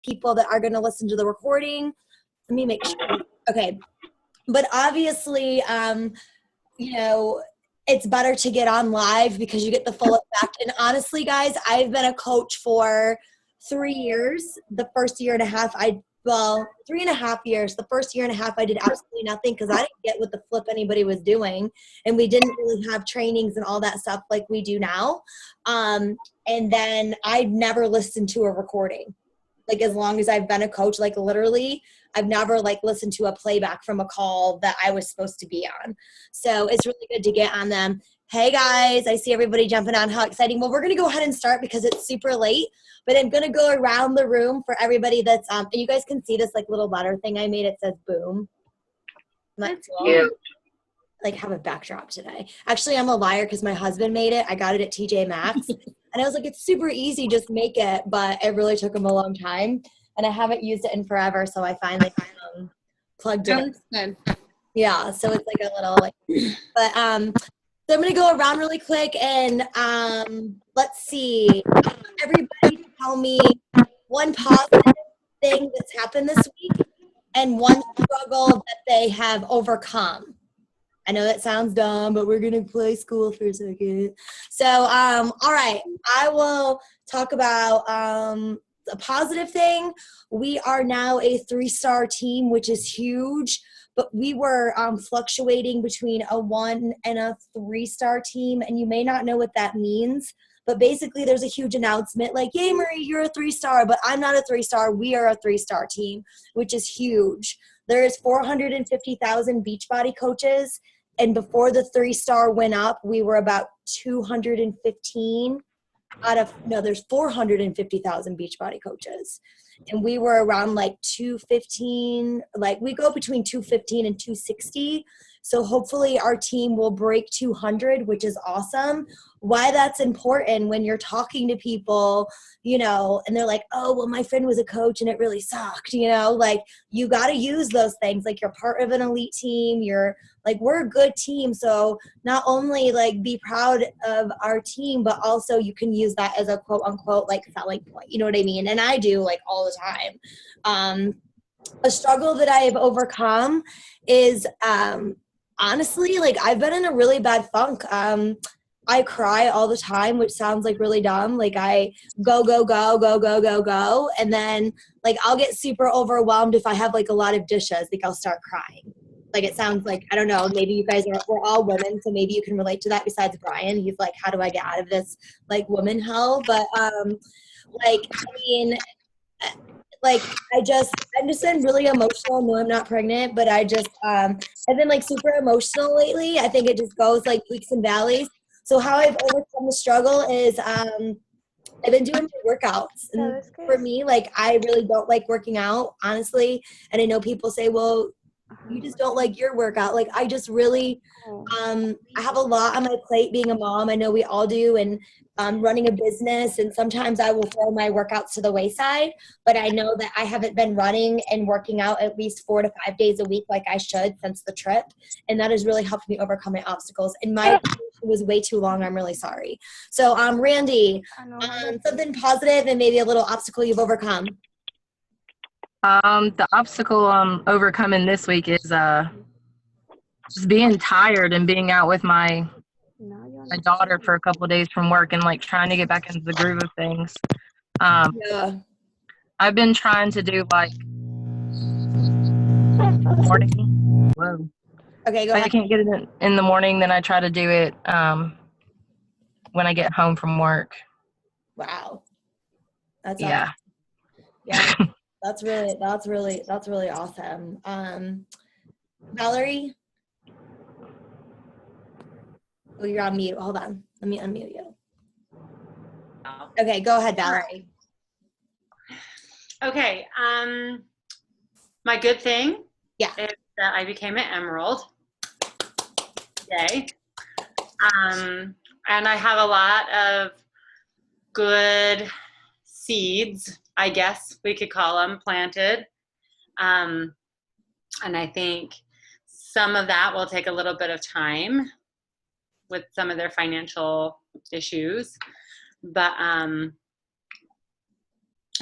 people that are going to listen to the recording. Let me make sure. Okay. But obviously, you know, it's better to get on live because you get the full effect. And honestly, guys, I've been a coach for 3 years. The first year and a half, 3.5 years. The first year and a half, I did absolutely nothing because I didn't get what the flip anybody was doing. And we didn't really have trainings and all that stuff like we do now. And then I never listened to a recording. Like, as long as I've been a coach, like literally, I've never like listened to a playback from a call that I was supposed to be on. So it's really good to get on them. Hey guys, I see everybody jumping on. How exciting. Well, we're going to go ahead and start because it's super late, but I'm going to go around the room for everybody that's, and you guys can see this like little letter thing I made. It says boom. That's cute. Like, have a backdrop today. Actually, I'm a liar because my husband made it. I got it at TJ Maxx. And I was like, it's super easy, just make it. But it really took him a long time. And I haven't used it in forever, so I finally plugged it in. Yeah, so it's like a little like, but so I'm gonna go around really quick and let's see. Everybody tell me one positive thing that's happened this week and one struggle that they have overcome. I know that sounds dumb, but we're going to play school for a second. So, all right, I will talk about a positive thing. We are now a 3-star team, which is huge, but we were fluctuating between a 1 and a 3-star team, and you may not know what that means, but basically there's a huge announcement like, yay, Marie, you're a 3-star, but I'm not a 3-star. We are a 3-star team, which is huge. There is 450,000 Beachbody coaches. And before the 3-star went up, we were about 215 there's 450,000 Beachbody coaches. And we were around like 215, like we go between 215 and 260. So hopefully our team will break 200, which is awesome. Why that's important when you're talking to people, you know, and they're like, oh, well, my friend was a coach and it really sucked, you know, like you got to use those things. Like, you're part of an elite team. You're like, we're a good team. So not only like be proud of our team, but also you can use that as a quote unquote, like selling point. You know what I mean? And I do, like, all the time. A struggle that I have overcome is, honestly, like, I've been in a really bad funk. I cry all the time, which sounds like really dumb. Like, I go. And then like, I'll get super overwhelmed if I have like a lot of dishes, like I'll start crying. Like, it sounds like, I don't know, maybe you guys we're all women, so maybe you can relate to that besides Brian. He's like, how do I get out of this like woman hell? But like, I mean, like, I'm just been really emotional. No, I'm not pregnant, but I just I've been like super emotional lately. I think it just goes like peaks and valleys. So how I've overcome the struggle is I've been doing my workouts. And for me, like, I really don't like working out, honestly. And I know people say, well, you just don't like your workout. Like, I just really I have a lot on my plate being a mom. I know we all do, and running a business, and sometimes I will throw my workouts to the wayside, but I know that I haven't been running and working out at least 4 to 5 days a week like I should since the trip, and that has really helped me overcome my obstacles. And my explanation was way too long. I'm really sorry. So Randy, something positive and maybe a little obstacle you've overcome. The obstacle I'm overcoming this week is just being tired and being out with my daughter for a couple of days from work and like trying to get back into the groove of things. Yeah. I've been trying to do like morning. Whoa. Okay, go ahead. I can't get it in the morning, then I try to do it when I get home from work. Wow. That's yeah. Awesome. Yeah. That's really awesome. Valerie? Oh, you're on mute. Hold on. Let me unmute you. Okay, go ahead, Valerie. Okay. My good thing is that I became an Emerald. Yay. And I have a lot of good seeds, I guess we could call them, planted. And I think some of that will take a little bit of time with some of their financial issues. But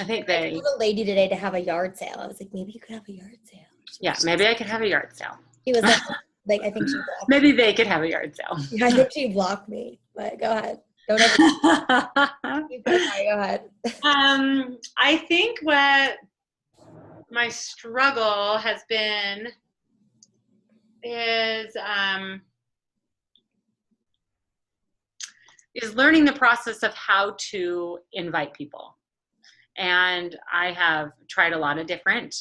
I think I told a lady today to have a yard sale. I was like, maybe you could have a yard sale. Yeah, maybe I could have a yard sale. He was like I think she blocked Maybe they could have a yard sale. me. I think she blocked me, but go ahead. Don't ever go ahead. I think what my struggle has been is learning the process of how to invite people. And I have tried a lot of different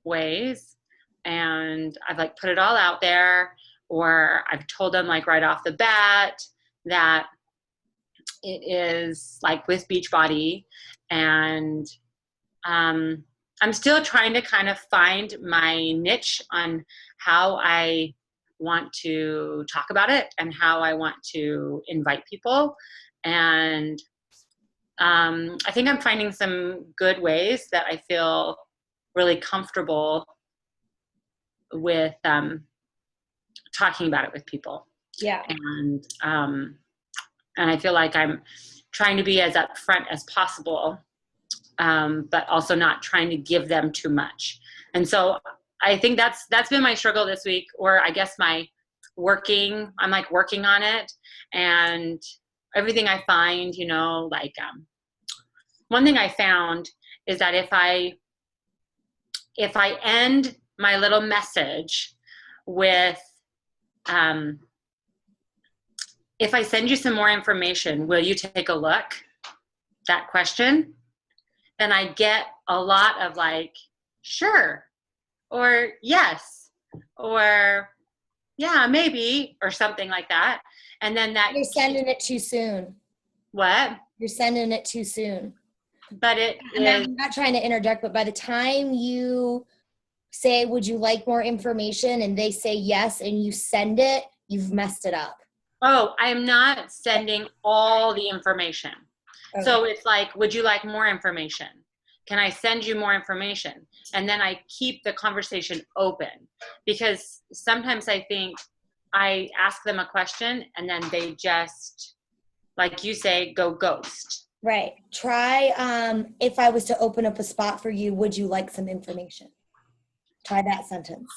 ways, and I've like put it all out there, or I've told them like right off the bat that it is like with Beachbody, and I'm still trying to kind of find my niche on how I want to talk about it and how I want to invite people. And I think I'm finding some good ways that I feel really comfortable with talking about it with people. Yeah. And I feel like I'm trying to be as upfront as possible, but also not trying to give them too much. And so I think that's been my struggle this week, or I guess I'm working on it. And everything I find, like one thing I found is that if I end my little message with, if I send you some more information, will you take a look? That question. Then I get a lot of like, sure, or yes, or yeah, maybe, or something like that. And then that— You're sending it too soon. What? You're sending it too soon. But I'm not trying to interject, but by the time you say, would you like more information? And they say yes, and you send it, you've messed it up. Oh, I'm not sending all the information. Okay. So it's like, would you like more information? Can I send you more information? And then I keep the conversation open, because sometimes I think I ask them a question and then they just, like you say, go ghost. Right. Try, if I was to open up a spot for you, would you like some information? Try that sentence.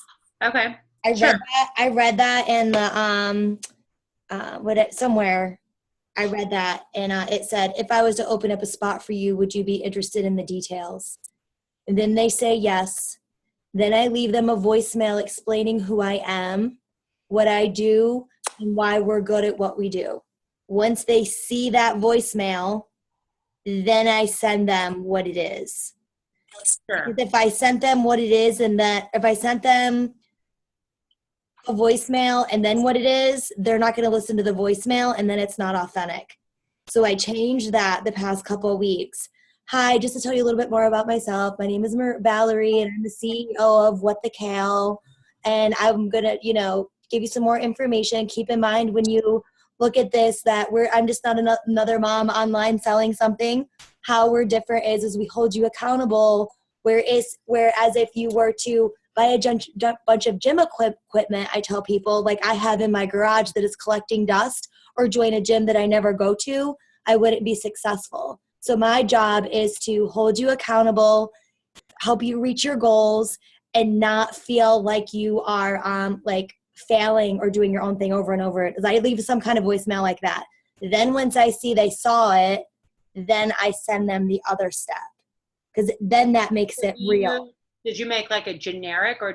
Okay. I read that in the, somewhere I read that, and it said, if I was to open up a spot for you, would you be interested in the details? And then they say yes. Then I leave them a voicemail explaining who I am, what I do, and why we're good at what we do. Once they see that voicemail, then I send them what it is. Sure. Because if I sent them what it is, and that if I sent them a voicemail and then what it is, they're not going to listen to the voicemail, and then it's not authentic. So I changed that the past couple of weeks. Hi, just to tell you a little bit more about myself, my name is Valerie, and I'm the CEO of What the Kale, and I'm going to, give you some more information. Keep in mind when you look at this that I'm just not another mom online selling something. How we're different is we hold you accountable, whereas if you were to buy a bunch of gym equipment, I tell people, like I have in my garage that is collecting dust, or join a gym that I never go to, I wouldn't be successful. So my job is to hold you accountable, help you reach your goals, and not feel like you are like failing or doing your own thing over and over. I leave some kind of voicemail like that. Then once I see they saw it, then I send them the other step, because then that makes it real. Did you make like a generic, or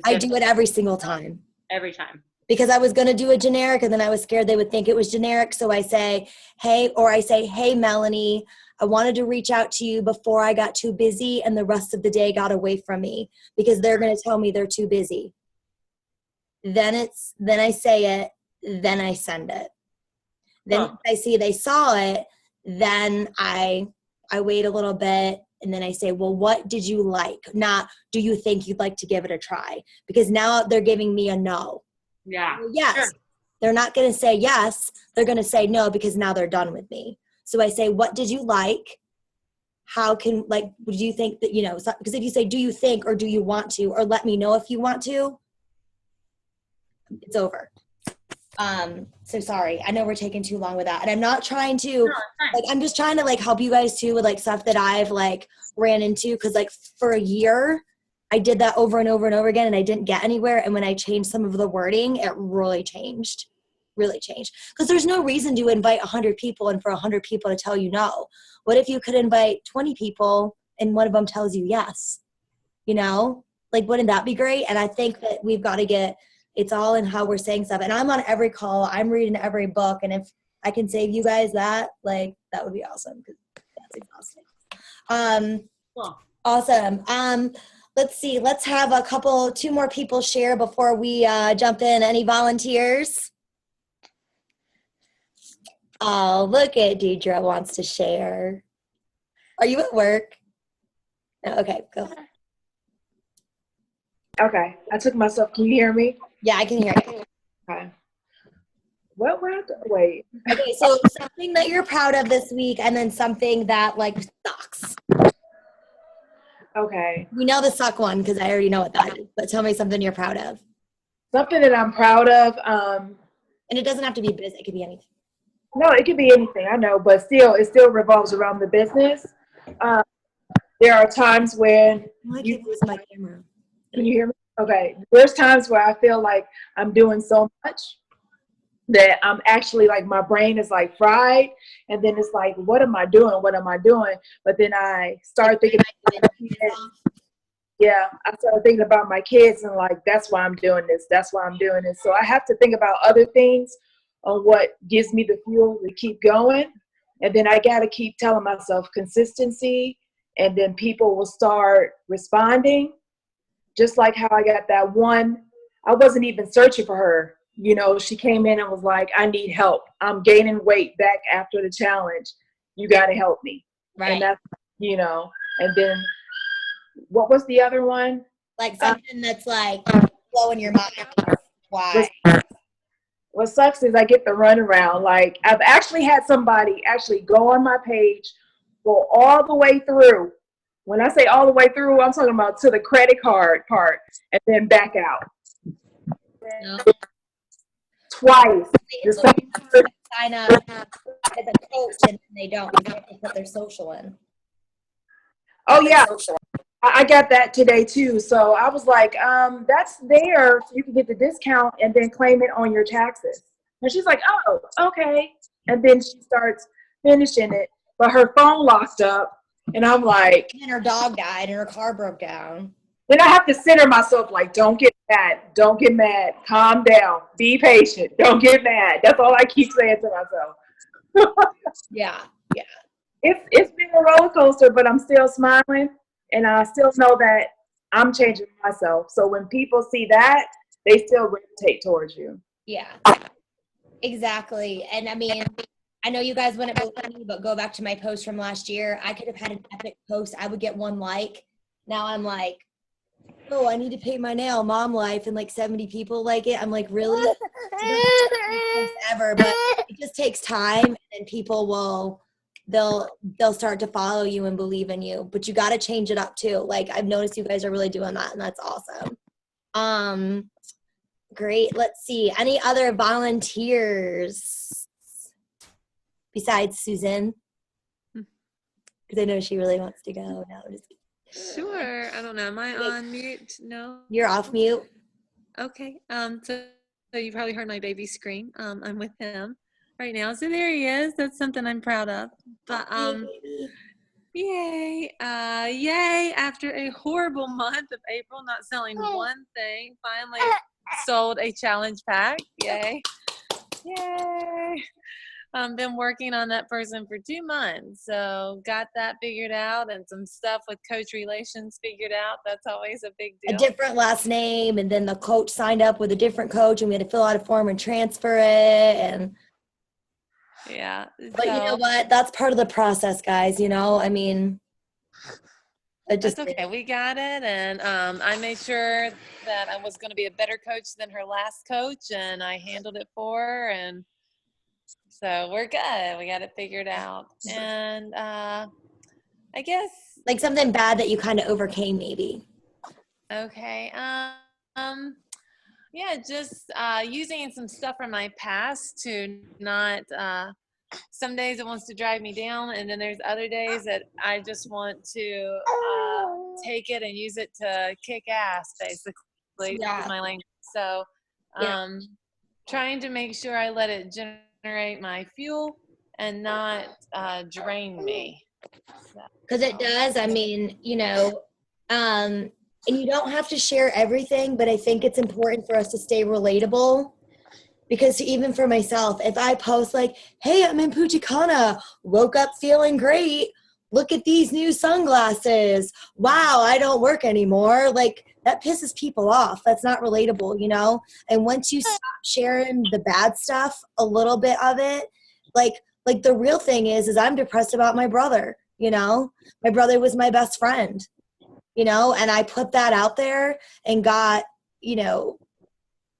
I do it every single time. Every time. Because I was going to do a generic, and then I was scared they would think it was generic. So I say, hey, Melanie, I wanted to reach out to you before I got too busy and the rest of the day got away from me, because they're going to tell me they're too busy. Then I say it, then I send it. Then if I see they saw it, then I wait a little bit. And then I say, well, what did you like? Not, do you think you'd like to give it a try? Because now they're giving me a no. Yeah. Well, yes. Sure. They're not going to say yes. They're going to say no because now they're done with me. So I say, what did you like? How can, like, would you think that, you know, because if you say, do you think, or do you want to, or let me know if you want to, it's over. So sorry. I know we're taking too long with that. And I'm not trying to, No, it's fine. like, I'm just trying to like help you guys too with like stuff that I've like ran into. Cause like for a year, I did that over and over and over again and I didn't get anywhere. And when I changed some of the wording, it really changed. Because there's no reason to invite 100 people and for 100 people to tell you no. What if you could invite 20 people and one of them tells you yes? You know, like, wouldn't that be great? And I think that we've got to get, it's all in how we're saying stuff. And I'm on every call, I'm reading every book. And if I can save you guys that, like, that would be awesome because that's exhausting. Cool. Awesome. Let's see. Let's have two more people share before we jump in. Any volunteers? Oh, look at Deidre wants to share. Are you at work? No, okay, go. Okay, I took myself. Can you hear me? Yeah, I can hear you. Okay. What were I wait? Okay, so something that you're proud of this week and then something that like sucks. Okay. We know the suck one because I already know what that is, but tell me something you're proud of. Something that I'm proud of. And it doesn't have to be business, it could be anything. No, it could be anything, I know, but still, it still revolves around the business. There are times when I can't lose my camera. Can you hear me? Okay. There's times where I feel like I'm doing so much that I'm actually like my brain is like fried, and then it's like, what am I doing? What am I doing? But then I start thinking about my kids. Yeah, I started thinking about my kids and like, that's why I'm doing this. That's why I'm doing this. So I have to think about other things on what gives me the fuel to keep going. And then I got to keep telling myself consistency, and then people will start responding. Just like how I got that one, I wasn't even searching for her. You know, she came in and was like, I need help. I'm gaining weight back after the challenge. You got to help me. Right. And that's, you know, and then what was the other one? Like something that's like blowing your mind. Why? What sucks is I get the runaround. Like, I've actually had somebody actually go on my page, go all the way through. When I say all the way through, I'm talking about to the credit card part and then back out. No. Twice. It's when you sign up as a coach and they don't. They have to put their social in. Oh, yeah. I got that today, too. So I was like, that's there so you can get the discount and then claim it on your taxes. And she's like, oh, okay. And then she starts finishing it, but her phone locked up. And I'm like, And her dog died and her car broke down. then I have to center myself like, don't get mad. Don't get mad. Calm down. Be patient. Don't get mad. That's all I keep saying to myself. Yeah. Yeah. It's been a roller coaster, but I'm still smiling. And I still know that I'm changing myself. So when people see that, they still gravitate towards you. Yeah. Exactly. And I mean, I know you guys wouldn't believe me, but go back to my post from last year. I could have had an epic post. I would get one like. Now I'm like, oh, I need to paint my nail, mom life, and like 70 people like it. I'm like, really? Ever, but it just takes time, and people will, they'll start to follow you and believe in you. But you got to change it up too. Like I've noticed you guys are really doing that, and that's awesome. Great. Let's see. Any other volunteers besides Susan? Because I know she really wants to go. No, just kidding. Sure. I don't know. Am I on mute? No. You're off mute. Okay. So you probably heard my baby scream. I'm with him right now. So there he is. That's something I'm proud of. But yay. Yay. After a horrible month of April not selling one thing, finally sold a challenge pack. Yay. Yay. Been working on that person for 2 months. So got that figured out and some stuff with coach relations figured out. That's always a big deal. A different last name, and then the coach signed up with a different coach, and we had to fill out a form and transfer it. And yeah. but you know what? That's part of the process, guys. You know, I mean, it just that's okay. We got it. And I made sure that I was going to be a better coach than her last coach, and I handled it for her. And so we're good. We got it figured out. And I guess like something bad that you kind of overcame, maybe. okay. Yeah, just using some stuff from my past to not, some days it wants to drive me down, and then there's other days that I just want to take it and use it to kick ass, basically, Yeah. with my language. So, Yeah. trying to make sure I let it generate my fuel and not drain me. Because it does. I mean, and you don't have to share everything, but I think it's important for us to stay relatable. Because even for myself, if I post like, hey, I'm in Puchicana, woke up feeling great, look at these new sunglasses, wow, I don't work anymore, like that pisses people off. That's not relatable, And once you stop sharing the bad stuff, a little bit of it, like the real thing is I'm depressed about my brother, My brother was my best friend, and I put that out there and got,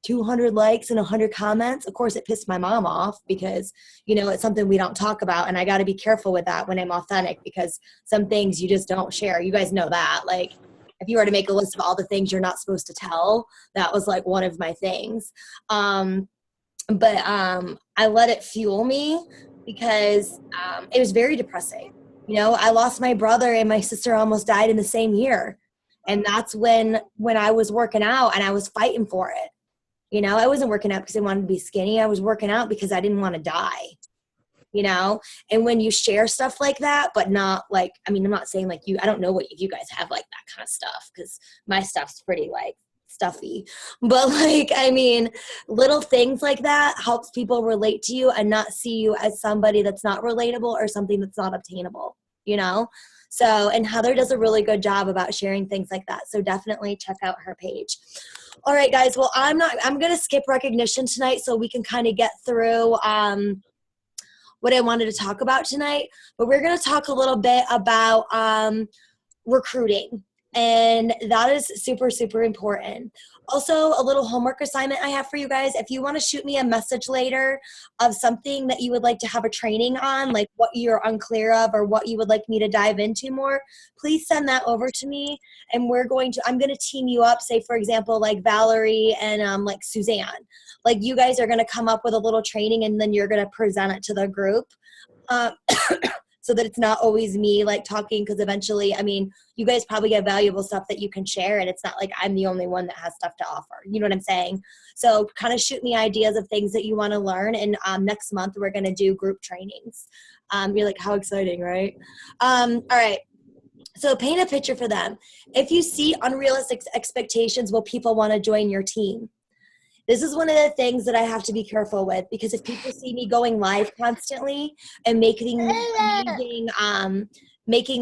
200 likes and 100 comments. Of course, it pissed my mom off because, it's something we don't talk about. And I got to be careful with that when I'm authentic, because some things you just don't share. You guys know that. Like, if you were to make a list of all the things you're not supposed to tell, that was like one of my things. But I let it fuel me because it was very depressing. I lost my brother and my sister almost died in the same year. And that's when I was working out and I was fighting for it. I wasn't working out because I wanted to be skinny. I was working out because I didn't want to die, And when you share stuff like that, but not like, I mean, I'm not saying like I don't know if you guys have like that kind of stuff, because my stuff's pretty like stuffy. But like, I mean, little things like that helps people relate to you and not see you as somebody that's not relatable or something that's not obtainable, So, and Heather does a really good job about sharing things like that. So definitely check out her page. All right, guys. Well, I'm going to skip recognition tonight so we can kind of get through what I wanted to talk about tonight. But we're going to talk a little bit about recruiting. And that is super, super important. Also, a little homework assignment I have for you guys. If you want to shoot me a message later of something that you would like to have a training on, like what you're unclear of or what you would like me to dive into more, please send that over to me. And I'm going to team you up, say, for example, like Valerie and like Suzanne. Like, you guys are going to come up with a little training and then you're going to present it to the group. So that it's not always me like talking, because eventually, I mean, you guys probably get valuable stuff that you can share, and it's not like I'm the only one that has stuff to offer. You know what I'm saying? So kind of shoot me ideas of things that you want to learn, and next month we're going to do group trainings. You're like, how exciting, right? All right. So paint a picture for them. If you see unrealistic expectations, will people want to join your team? This is one of the things that I have to be careful with, because if people see me going live constantly and making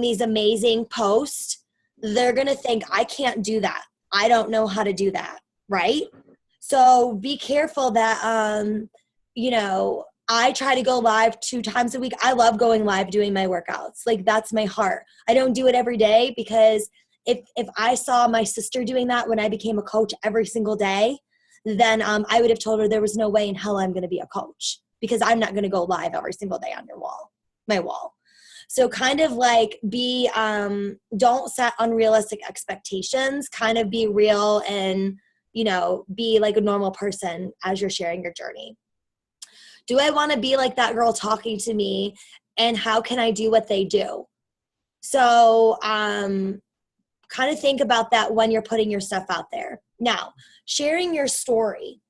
these amazing posts, they're going to think, I can't do that. I don't know how to do that, right? So be careful that, I try to go live 2 times a week. I love going live doing my workouts. Like, that's my heart. I don't do it every day, because if I saw my sister doing that when I became a coach every single day, then I would have told her there was no way in hell I'm going to be a coach, because I'm not going to go live every single day on my wall. So kind of like don't set unrealistic expectations, kind of be real and, be like a normal person as you're sharing your journey. Do I want to be like that girl talking to me, and how can I do what they do? So kind of think about that when you're putting your stuff out there. Now, sharing your story.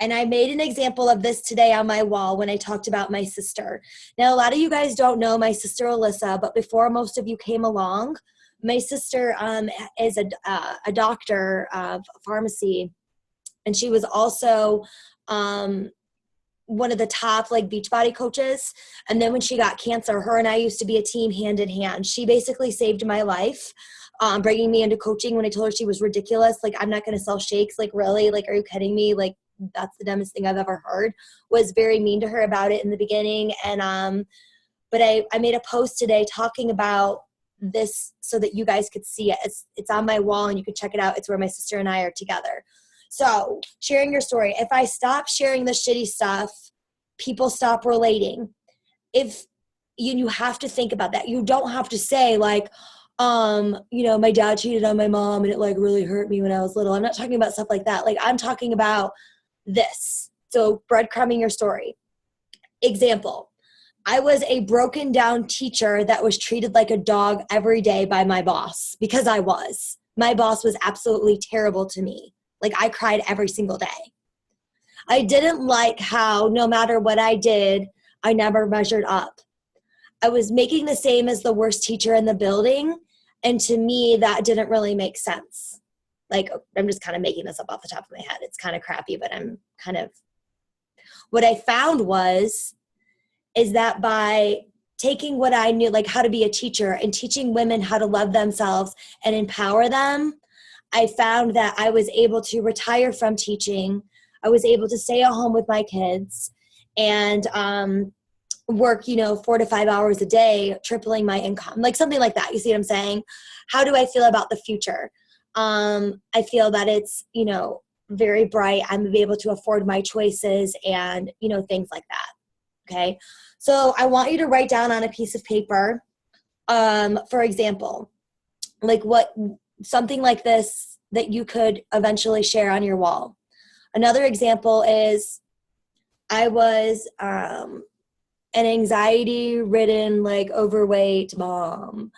And I made an example of this today on my wall when I talked about my sister. Now, a lot of you guys don't know my sister Alyssa, but before most of you came along, my sister is a doctor of pharmacy, and she was also one of the top like Beachbody coaches. And then when she got cancer, her and I used to be a team hand in hand. She basically saved my life. Bringing me into coaching when I told her she was ridiculous. Like, I'm not going to sell shakes. Like, really? Like, are you kidding me? Like, that's the dumbest thing I've ever heard. Was very mean to her about it in the beginning. And, but I made a post today talking about this so that you guys could see it. It's on my wall and you can check it out. It's where my sister and I are together. So sharing your story. If I stop sharing the shitty stuff, people stop relating. If you have to think about that. You don't have to say like, My dad cheated on my mom and it like really hurt me when I was little. I'm not talking about stuff like that. Like I'm talking about this. So breadcrumbing your story. Example, I was a broken down teacher that was treated like a dog every day by my boss because I was. My boss was absolutely terrible to me. Like I cried every single day. I didn't like how no matter what I did, I never measured up. I was making the same as the worst teacher in the building. And to me, that didn't really make sense. Like, I'm just kind of making this up off the top of my head. It's kind of crappy, but what I found is that by taking what I knew, like how to be a teacher and teaching women how to love themselves and empower them, I found that I was able to retire from teaching. I was able to stay at home with my kids and work, 4 to 5 hours a day, tripling my income, like something like that. You see what I'm saying? How do I feel about the future? I feel that it's, very bright. I'm going to be able to afford my choices and, things like that. Okay. So I want you to write down on a piece of paper, for example, like something like this that you could eventually share on your wall. Another example is I was an anxiety-ridden, like overweight mom.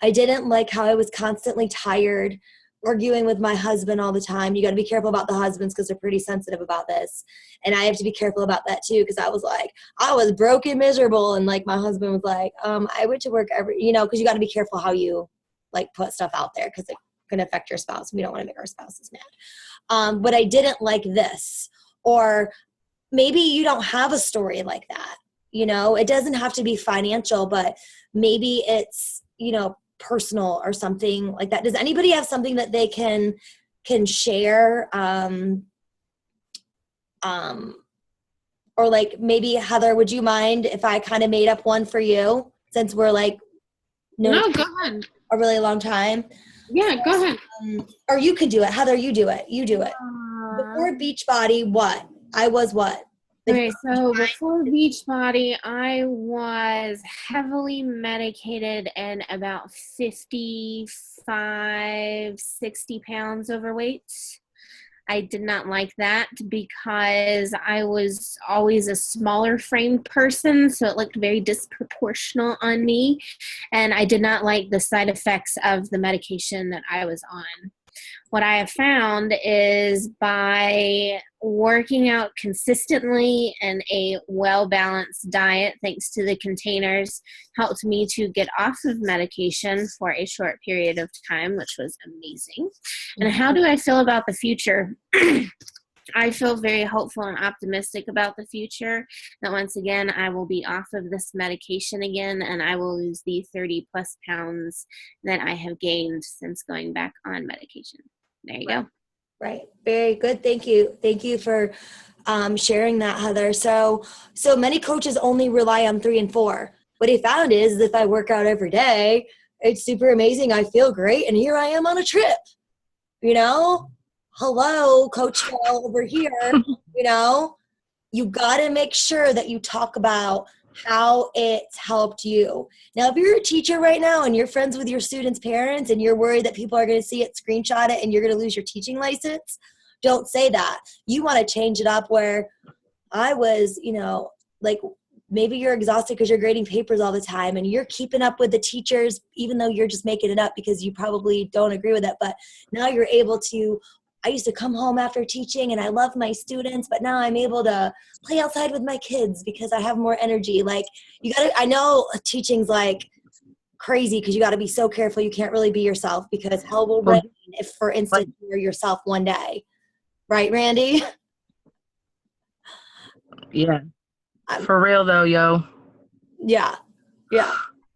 I didn't like how I was constantly tired, arguing with my husband all the time. You got to be careful about the husbands because they're pretty sensitive about this. And I have to be careful about that too because I was broken, miserable. And like my husband was like, I went to work because you got to be careful how you like put stuff out there because it can affect your spouse. We don't want to make our spouses mad. But I didn't like this. Or maybe you don't have a story like that. It doesn't have to be financial, but maybe it's, personal or something like that. Does anybody have something that they can share? Or like maybe Heather, would you mind if I kind of made up one for you since we're like no, go ahead. A really long time? Yeah, go ahead. Or you could do it. Heather, you do it. Before Beachbody, what? I was what? Okay, so before Beachbody, I was heavily medicated and about 55, 60 pounds overweight. I did not like that because I was always a smaller framed person, so it looked very disproportional on me, and I did not like the side effects of the medication that I was on. What I have found is by working out consistently and a well-balanced diet, thanks to the containers, helped me to get off of medication for a short period of time, which was amazing. And how do I feel about the future? I feel very hopeful and optimistic about the future, that once again, I will be off of this medication again, and I will lose the 30 plus pounds that I have gained since going back on medication. There you go. Right. Very good. Thank you. Thank you for sharing that, Heather. So many coaches only rely on 3 and 4. What he found is if I work out every day, it's super amazing. I feel great. And here I am on a trip, hello, Coach Phil over here, you got to make sure that you talk about how it's helped you. Now, if you're a teacher right now and you're friends with your students' parents and you're worried that people are going to see it, screenshot it, and you're going to lose your teaching license, don't say that. You want to change it up where I was, like maybe you're exhausted because you're grading papers all the time and you're keeping up with the teachers, even though you're just making it up because you probably don't agree with it. But now you're able to, I used to come home after teaching and I love my students, but now I'm able to play outside with my kids because I have more energy. Like I know teaching's like crazy because you got to be so careful. You can't really be yourself because hell will rain if, for instance, you're yourself one day. Right, Randy? Yeah. For real though, yo. Yeah.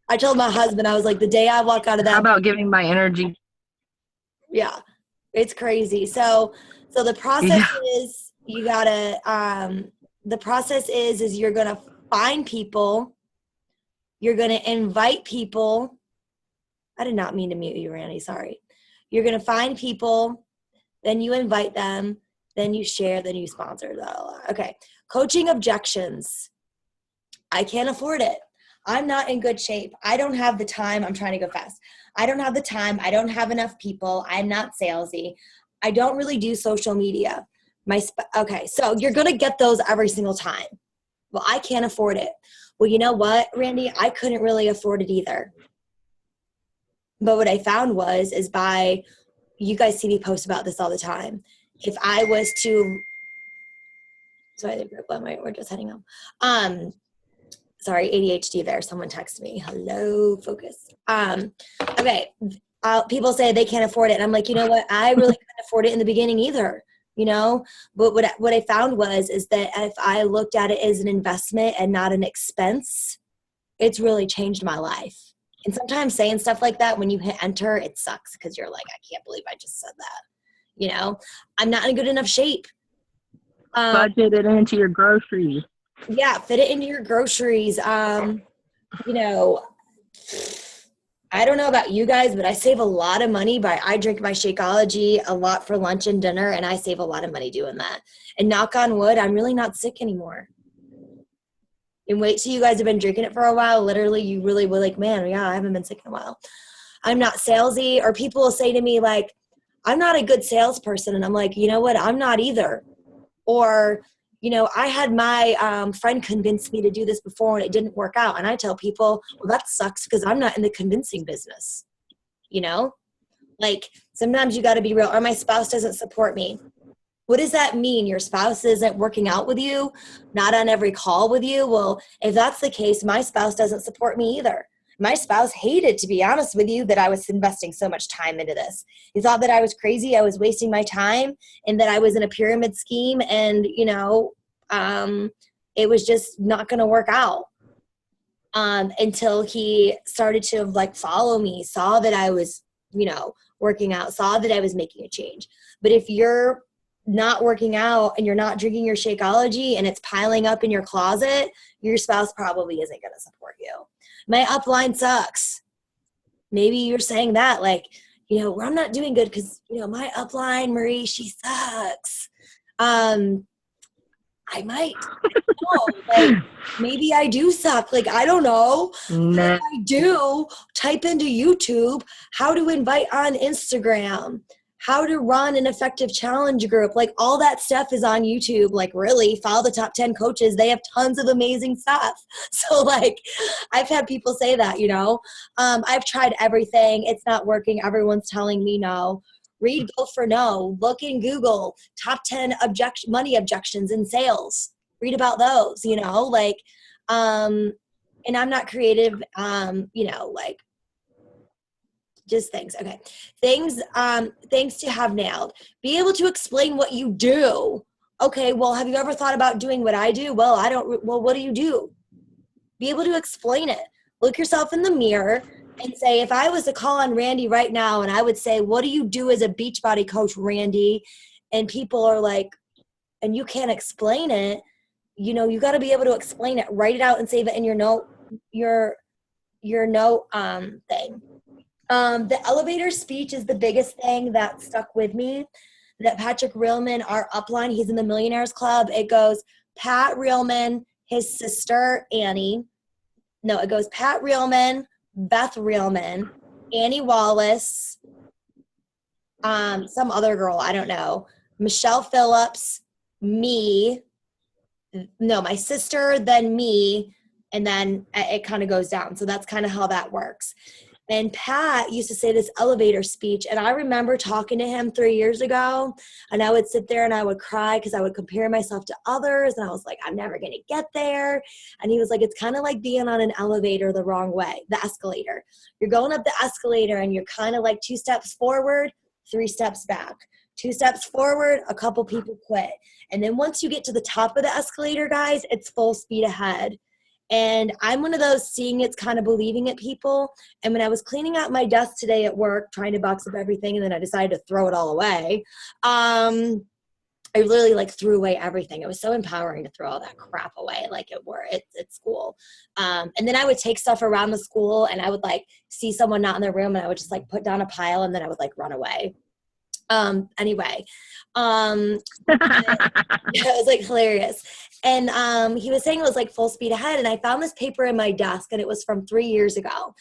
I told my husband, I was like, the day I walk out of that. How about giving my energy? Yeah. It's crazy. So the process is you gotta, the process is you're going to find people, you're going to invite people. I did not mean to mute you, Randy. Sorry. You're going to find people, then you invite them, then you share, then you sponsor. Okay. Coaching objections. I can't afford it. I'm not in good shape. I don't have the time. I'm trying to go fast. I don't have the time. I don't have enough people. I'm not salesy. I don't really do social media. Okay, so you're going to get those every single time. Well, I can't afford it. Well, you know what, Randy? I couldn't really afford it either. But what I found is you guys see me post about this all the time. If I was to, sorry, we're just heading home. Sorry, ADHD there. Someone texted me. Hello, focus. Okay. People say they can't afford it. And I'm like, you know what? I really couldn't afford it in the beginning either, you know? But what I found is that if I looked at it as an investment and not an expense, it's really changed my life. And sometimes saying stuff like that, when you hit enter, it sucks because you're like, I can't believe I just said that. You know, I'm not in good enough shape. Budget it into your groceries. Yeah, fit it into your groceries. You know, I don't know about you guys, but I save a lot of money I drink my Shakeology a lot for lunch and dinner, and I save a lot of money doing that. And knock on wood, I'm really not sick anymore. And wait till you guys have been drinking it for a while. Literally, you really will like, man, yeah, I haven't been sick in a while. I'm not salesy, or people will say to me like, I'm not a good salesperson. And I'm like, you know what? I'm not either. Or, you know, I had my friend convince me to do this before and it didn't work out. And I tell people, well, that sucks because I'm not in the convincing business. You know, like sometimes you got to be real. Or my spouse doesn't support me. What does that mean? Your spouse isn't working out with you, not on every call with you? Well, if that's the case, my spouse doesn't support me either. My spouse hated, to be honest with you, that I was investing so much time into this. He thought that I was crazy, I was wasting my time, and that I was in a pyramid scheme, and, you know, it was just not going to work out until he started to, like, follow me, saw that I was, you know, working out, saw that I was making a change. But if you're not working out and you're not drinking your Shakeology and it's piling up in your closet, your spouse probably isn't going to support you. My upline sucks. Maybe you're saying that, like, you know, well, I'm not doing good because, you know, my upline, Marie, she sucks. I might. Like, maybe I do suck. Like, I don't know. No. If I do, type into YouTube how to invite on Instagram, how to run an effective challenge group. Like, all that stuff is on YouTube. Like, really, follow the top 10 coaches. They have tons of amazing stuff. So, like, I've had people say that, you know. I've tried everything. It's not working. Everyone's telling me no. Read Go for No. Look in Google. Top 10 money objections in sales. Read about those, you know. Like, and I'm not creative, you know, like, just things. Okay. Things to have nailed. Be able to explain what you do. Okay, well, have you ever thought about doing what I do? Well, what do you do? Be able to explain it. Look yourself in the mirror and say, if I was to call on Randy right now and I would say, what do you do as a Beachbody coach, Randy? And people are like, and you can't explain it, you know, you got to be able to explain it. Write it out and save it in your note thing. The elevator speech is the biggest thing that stuck with me. That Patrick Reelman, our upline, he's in the Millionaires Club. It goes Pat Reelman, his sister Annie. No, it goes Pat Reelman, Beth Reelman, Annie Wallace, some other girl, I don't know, Michelle Phillips, me, no, my sister, then me, and then it kind of goes down. So that's kind of how that works. And Pat used to say this elevator speech, and I remember talking to him 3 years ago, and I would sit there and I would cry because I would compare myself to others, and I was like, I'm never going to get there. And he was like, it's kind of like being on an elevator the wrong way, the escalator. You're going up the escalator, and you're kind of like 2 steps forward, 3 steps back. 2 steps forward, a couple people quit. And then once you get to the top of the escalator, guys, it's full speed ahead. And I'm one of those seeing it's kind of believing it people. And when I was cleaning out my desk today at work, trying to box up everything, and then I decided to throw it all away, I literally like threw away everything. It was so empowering to throw all that crap away, like at school. And then I would take stuff around the school, and I would like see someone not in their room, and I would just like put down a pile, and then I would like run away. Anyway, it was like hilarious. And he was saying it was like full speed ahead. And I found this paper in my desk and it was from 3 years ago.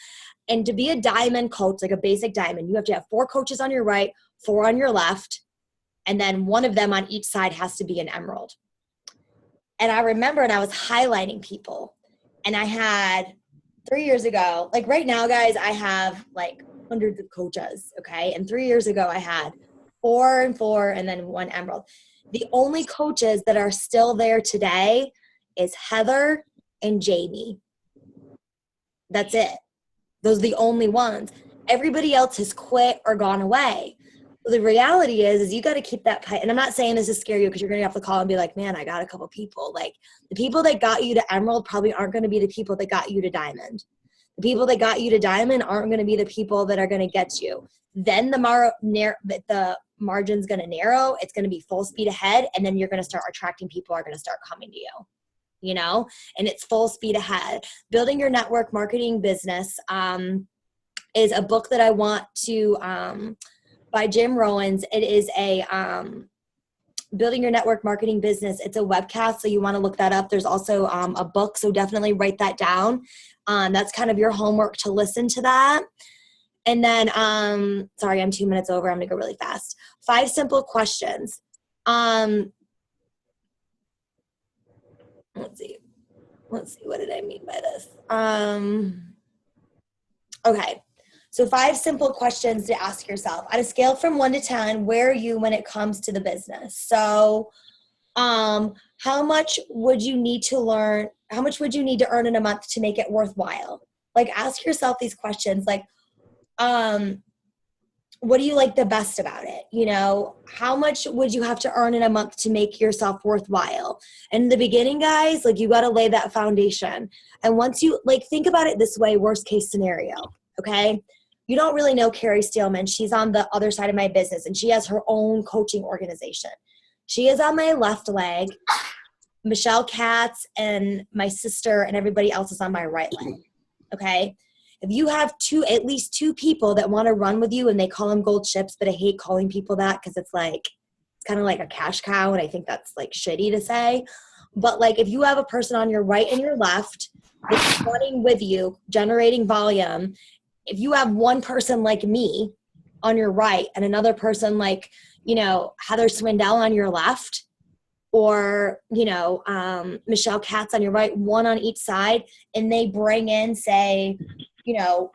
And to be a diamond coach, like a basic diamond, you have to have 4 coaches on your right, 4 on your left, and then one of them on each side has to be an emerald. And I remember, and I was highlighting people, and I had 3 years ago, like right now, guys, I have like hundreds of coaches, okay? And 3 years ago, I had 4 and 4 and then 1 emerald. The only coaches that are still there today is Heather and Jamie. That's it. Those are the only ones. Everybody else has quit or gone away. The reality is you got to keep that pipe. And I'm not saying this to scare you because you're going to have to call and be like, man, I got a couple people. Like the people that got you to emerald probably aren't going to be the people that got you to diamond. The people that got you to diamond aren't going to be the people that are going to get you. Then the margin's going to narrow. It's going to be full speed ahead. And then you're going to start attracting people are going to start coming to you. You know, and it's full speed ahead. Building Your Network Marketing Business is a book that I want to, by Jim Rohns. It is a Building Your Network Marketing Business. It's a webcast, so you want to look that up. There's also a book, so definitely write that down. That's kind of your homework to listen to that. And then, sorry, I'm 2 minutes over. I'm going to go really fast. 5 simple questions. Let's see, what did I mean by this? Okay, so 5 simple questions to ask yourself. On a scale from 1 to 10, where are you when it comes to the business? So how much would you need to learn? How much would you need to earn in a month to make it worthwhile? Like ask yourself these questions like, what do you like the best about it? You know, how much would you have to earn in a month to make yourself worthwhile? And in the beginning, guys, like you got to lay that foundation. And once you like, think about it this way, worst case scenario. Okay. You don't really know Carrie Steelman. She's on the other side of my business and she has her own coaching organization. She is on my left leg. Michelle Katz and my sister and everybody else is on my right leg. Okay. If you have at least two people that want to run with you and they call them gold ships, but I hate calling people that because it's kind of like a cash cow. And I think that's like shitty to say. But like if you have a person on your right and your left that's running with you, generating volume, if you have one person like me on your right and another person like, you know, Heather Swindell on your left, or, you know, Michelle Katz on your right, one on each side, and they bring in, say, you know,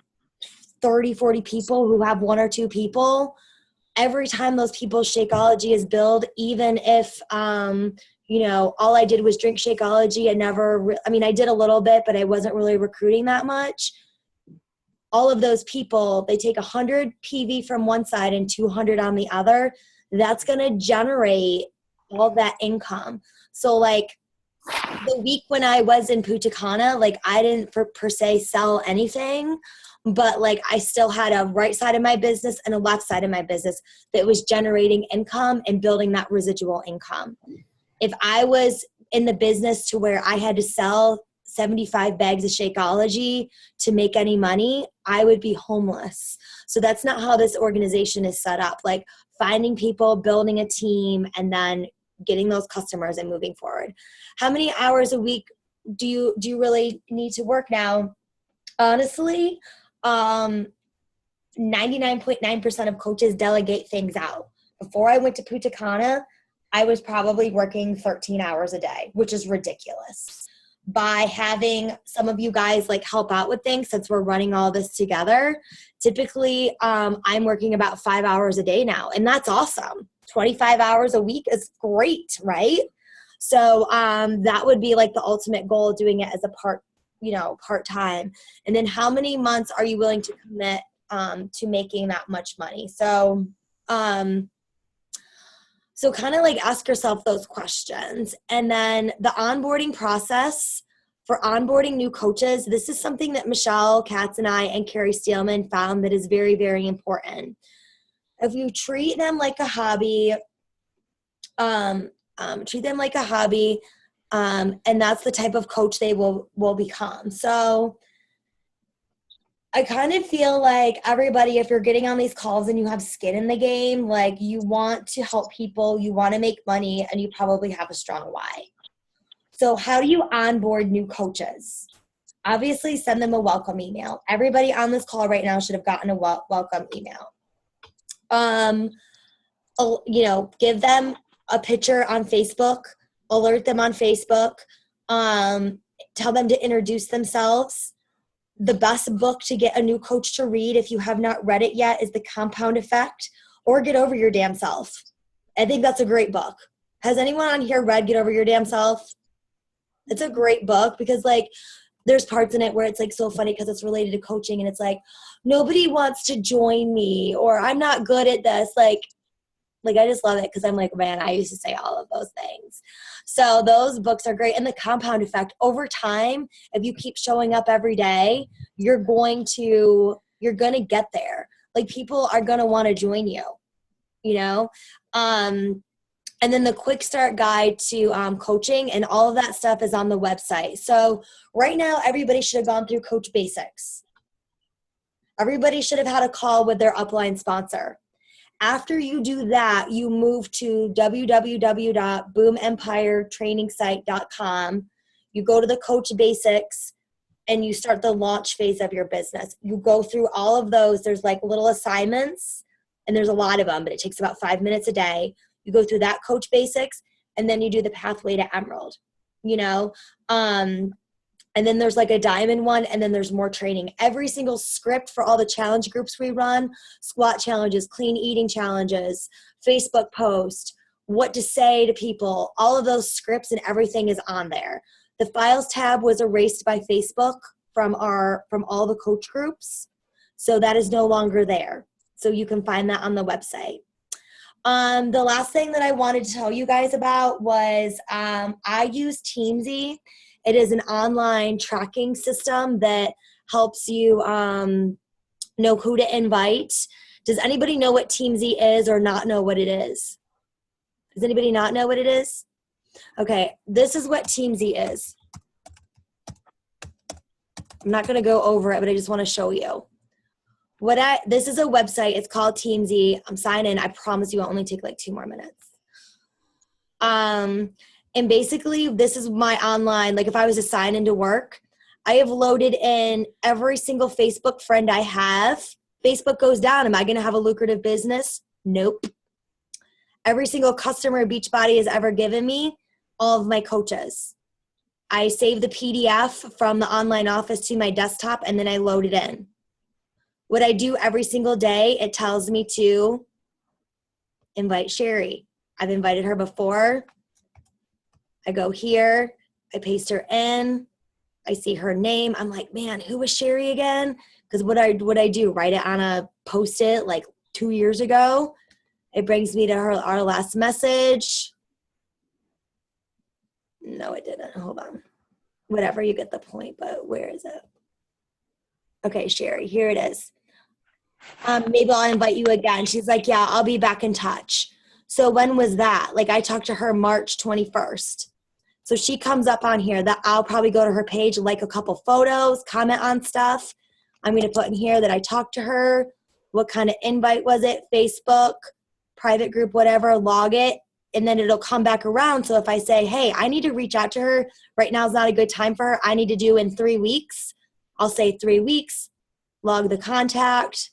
30, 40 people who have 1 or 2 people, every time those people's Shakeology is billed, even if, you know, all I did was drink Shakeology and I did a little bit, but I wasn't really recruiting that much. All of those people, they take 100 PV from one side and 200 on the other. That's going to generate all that income. So like the week when I was in Punta Cana, like I didn't per se sell anything, but like I still had a right side of my business and a left side of my business that was generating income and building that residual income. If I was in the business to where I had to sell 75 bags of Shakeology to make any money, I would be homeless. So that's not how this organization is set up. Like finding people, building a team, and then getting those customers and moving forward. How many hours a week do you really need to work now? Honestly, 99.9% of coaches delegate things out. Before I went to Punta Cana, I was probably working 13 hours a day, which is ridiculous. By having some of you guys like help out with things, since we're running all this together, typically I'm working about 5 hours a day now, and that's awesome. 25 hours a week is great, right? So that would be like the ultimate goal, doing it as a part-time. And then how many months are you willing to commit to making that much money? So kind of like ask yourself those questions. And then the onboarding process for onboarding new coaches, this is something that Michelle Katz and I and Carrie Steelman found that is very, very important. If you treat them like a hobby, and that's the type of coach they will become. So I kind of feel like everybody, if you're getting on these calls and you have skin in the game, like you want to help people, you want to make money, and you probably have a strong why. So how do you onboard new coaches? Obviously, send them a welcome email. Everybody on this call right now should have gotten a welcome email. Give them a picture on Facebook, alert them on Facebook, tell them to introduce themselves. The best book to get a new coach to read, if you have not read it yet, is The Compound Effect or Get Over Your Damn Self. I think that's a great book. Has anyone on here read Get Over Your Damn Self? It's a great book because, like, there's parts in it where it's, like, so funny because it's related to coaching and it's like, nobody wants to join me or I'm not good at this. Like I just love it because I'm like, man, I used to say all of those things. So those books are great. And The Compound Effect, over time, if you keep showing up every day, you're going to get there. Like, people are going to want to join you, you know? And then the quick start guide to coaching and all of that stuff is on the website. So right now, everybody should have gone through Coach Basics. Everybody should have had a call with their upline sponsor. After you do that, you move to www.boomempiretrainingsite.com. You go to the Coach Basics and you start the launch phase of your business. You go through all of those. There's like little assignments and there's a lot of them, but it takes about 5 minutes a day. You go through that Coach Basics and then you do the pathway to Emerald, you know? And then there's like a diamond one, and then there's more training. Every single script for all the challenge groups we run, squat challenges, clean eating challenges, Facebook post, what to say to people, all of those scripts and everything is on there. The files tab was erased by Facebook from all the coach groups. So that is no longer there. So you can find that on the website. The last thing that I wanted to tell you guys about was I use Teamzy. It is an online tracking system that helps you know who to invite. Does anybody know what Teamzy is or not know what it is? Does anybody not know what it is? Okay, this is what Teamzy is. I'm not going to go over it, but I just want to show you. This is a website. It's called Teamzy. I'm signing in. I promise you I'll only take like 2 more minutes. And basically, this is my online, like if I was to sign into work, I have loaded in every single Facebook friend I have. Facebook goes down. Am I going to have a lucrative business? Nope. Every single customer Beachbody has ever given me, all of my coaches. I save the PDF from the online office to my desktop, and then I load it in. What I do every single day, it tells me to invite Sherry. I've invited her before. I go here, I paste her in, I see her name. I'm like, man, who was Sherry again? Because what I do, write it on a Post-it like 2 years ago. It brings me to our last message. No, it didn't. Hold on. Whatever, you get the point, but where is it? Okay, Sherry, here it is. Maybe I'll invite you again. She's like, yeah, I'll be back in touch. So when was that? Like I talked to her March 21st. So she comes up on here that I'll probably go to her page, like a couple photos, comment on stuff. I'm going to put in here that I talked to her. What kind of invite was it? Facebook, private group, whatever, log it. And then it'll come back around. So if I say, hey, I need to reach out to her. Right now is not a good time for her. I need to do in 3 weeks. I'll say 3 weeks, log the contact.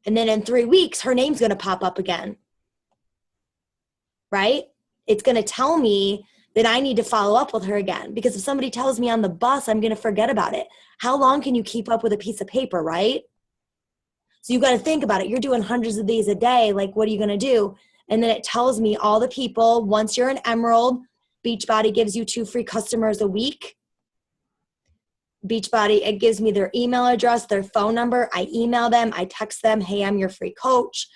And then in 3 weeks, her name's going to pop up again. Right? It's going to tell me that I need to follow up with her again. Because if somebody tells me on the bus, I'm going to forget about it. How long can you keep up with a piece of paper, right? So you got to think about it. You're doing hundreds of these a day. Like, what are you going to do? And then it tells me all the people. Once you're an Emerald, Beachbody gives you 2 free customers a week. Beachbody, it gives me their email address, their phone number. I email them. I text them, hey, I'm your free coach.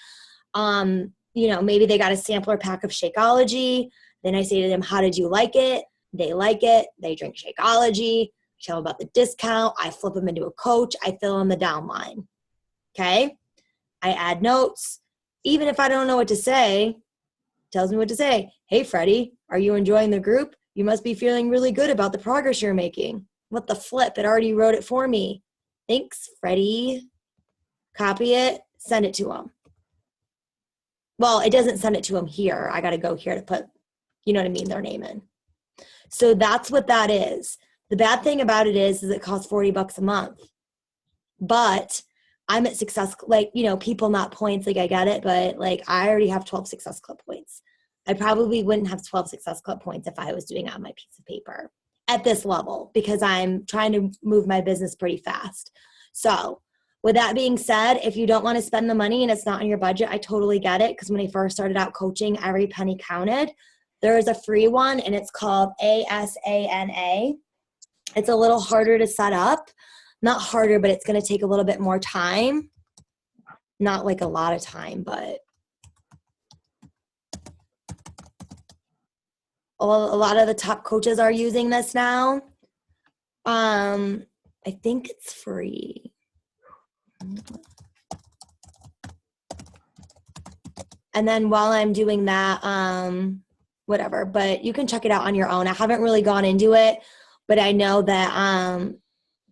Maybe they got a sampler pack of Shakeology. Then I say to them, how did you like it? They like it. They drink Shakeology. Tell them about the discount. I flip them into a coach. I fill in the downline. Okay? I add notes. Even if I don't know what to say, it tells me what to say. Hey, Freddie, are you enjoying the group? You must be feeling really good about the progress you're making. What the flip? It already wrote it for me. Thanks, Freddie. Copy it, send it to him. Well, it doesn't send it to him here. I got to go here to put, you know what I mean, their name in. So that's what that is. The bad thing about it is it costs $40 a month. But I'm at Success, like, you know, people not points, like I get it, but like I already have 12 Success Club points. I probably wouldn't have 12 Success Club points if I was doing it on my piece of paper at this level because I'm trying to move my business pretty fast. So with that being said, if you don't want to spend the money and it's not in your budget, I totally get it because when I first started out coaching, every penny counted. There is a free one and it's called ASANA. It's a little harder to set up. Not harder, but it's going to take a little bit more time. Not like a lot of time, but a lot of the top coaches are using this now. I think it's free. And then while I'm doing that, whatever, but you can check it out on your own. I haven't really gone into it, but I know that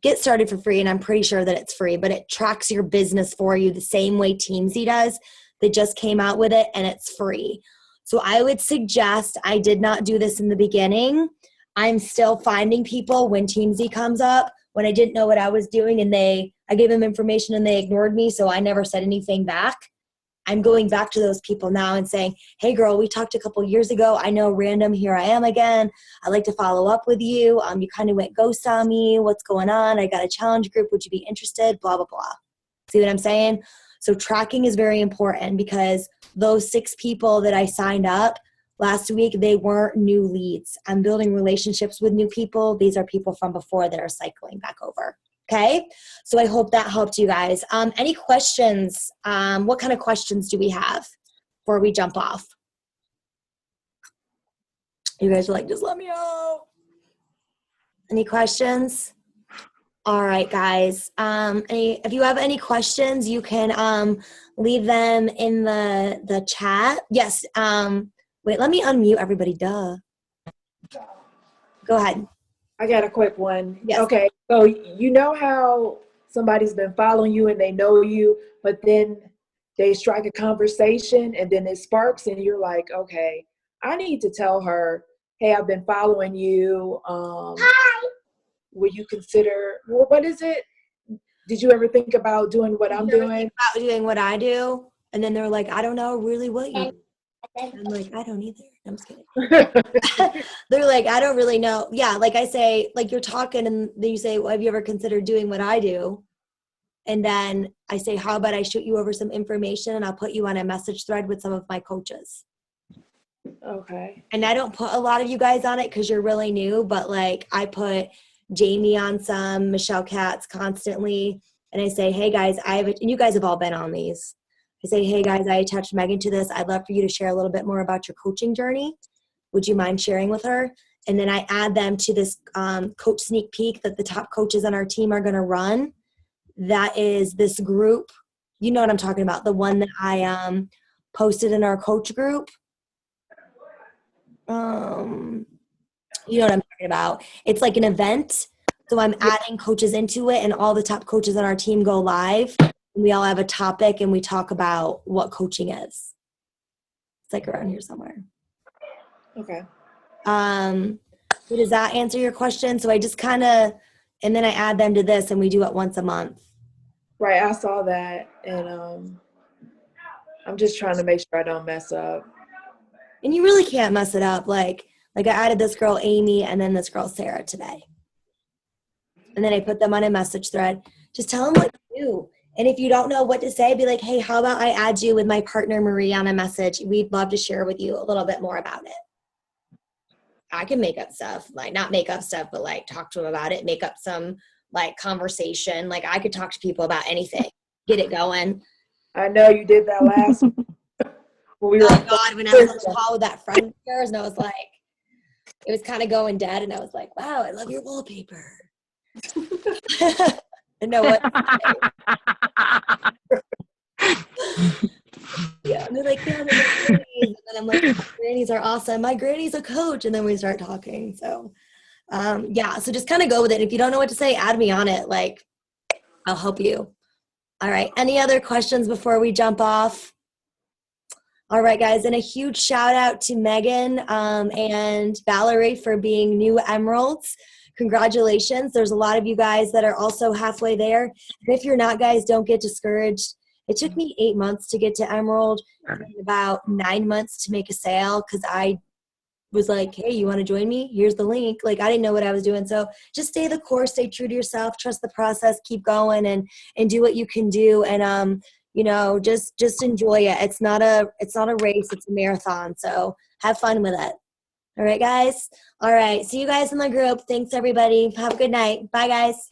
Get Started for free, and I'm pretty sure that it's free, but it tracks your business for you the same way Teamzy does. They just came out with it, and it's free. So I would suggest, I did not do this in the beginning. I'm still finding people when Teamzy comes up, when I didn't know what I was doing, and I gave them information and they ignored me, so I never said anything back. I'm going back to those people now and saying, hey girl, we talked a couple years ago. I know random, here I am again. I'd like to follow up with you. You kind of went ghost on me. What's going on? I got a challenge group. Would you be interested? Blah, blah, blah. See what I'm saying? So tracking is very important because those 6 people that I signed up last week, they weren't new leads. I'm building relationships with new people. These are people from before that are cycling back over. Okay, so I hope that helped you guys. Any questions? What kind of questions do we have before we jump off? You guys are like, just let me know. Any questions? All right, guys. If you have any questions, you can leave them in the chat. Yes. Wait, let me unmute everybody. Duh. Go ahead. I got a quick one. Yes. Okay, so you know how somebody's been following you and they know you, but then they strike a conversation and then it sparks and you're like, okay, I need to tell her, hey, I've been following you. Hi. Would you consider, well, what is it? Did you ever think about doing what I'm doing? About doing what I do? And then they're like, I don't know really what you do. I'm like, I don't either. I'm just kidding. They're like, I don't really know. Yeah, like I say, like you're talking and then you say, well, have you ever considered doing what I do? And then I say, how about I shoot you over some information and I'll put you on a message thread with some of my coaches. Okay. And I don't put a lot of you guys on it because you're really new, but like I put Jamie on some, Michelle Katz constantly. And I say, hey guys, and you guys have all been on these. I say, hey guys, I attached Megan to this. I'd love for you to share a little bit more about your coaching journey. Would you mind sharing with her? And then I add them to this coach sneak peek that the top coaches on our team are going to run. That is this group. You know what I'm talking about. The one that I posted in our coach group. You know what I'm talking about. It's like an event. So I'm adding coaches into it and all the top coaches on our team go live. And we all have a topic and we talk about what coaching is. It's like around here somewhere. Okay. So does that answer your question? So I just kind of, and then I add them to this and we do it once a month. Right, I saw that, and I'm just trying to make sure I don't mess up. And you really can't mess it up. Like I added this girl Amy and then this girl Sarah today. And then I put them on a message thread. Just tell them what to do. And if you don't know what to say, be like, hey, how about I add you with my partner Marie on a message? We'd love to share with you a little bit more about it. I can make up stuff, like not make up stuff, but like talk to them about it, make up some like conversation. Like I could talk to people about anything, get it going. I know you did that last when we were oh God, when I was on the call with that friend of yours and I was like, it was kind of going dead and I was like, wow, I love your wallpaper. I know what. Yeah, and they're like, yeah, they're grannies. And then I'm like, grannies are awesome. My granny's a coach. And then we start talking. So Yeah, so just kind of go with it. If you don't know what to say, add me on it. Like, I'll help you. All right. Any other questions before we jump off? All right, guys. And a huge shout out to Megan and Valerie for being new Emeralds. Congratulations. There's a lot of you guys that are also halfway there. And if you're not, guys, don't get discouraged. It took me 8 months to get to Emerald and about 9 months to make a sale because I was like, hey, you want to join me? Here's the link. Like, I didn't know what I was doing. So just stay the course, stay true to yourself, trust the process, keep going and do what you can do. And, you know, just enjoy it. It's not a race, it's a marathon. So have fun with it. All right, guys. All right. See you guys in the group. Thanks, everybody. Have a good night. Bye, guys.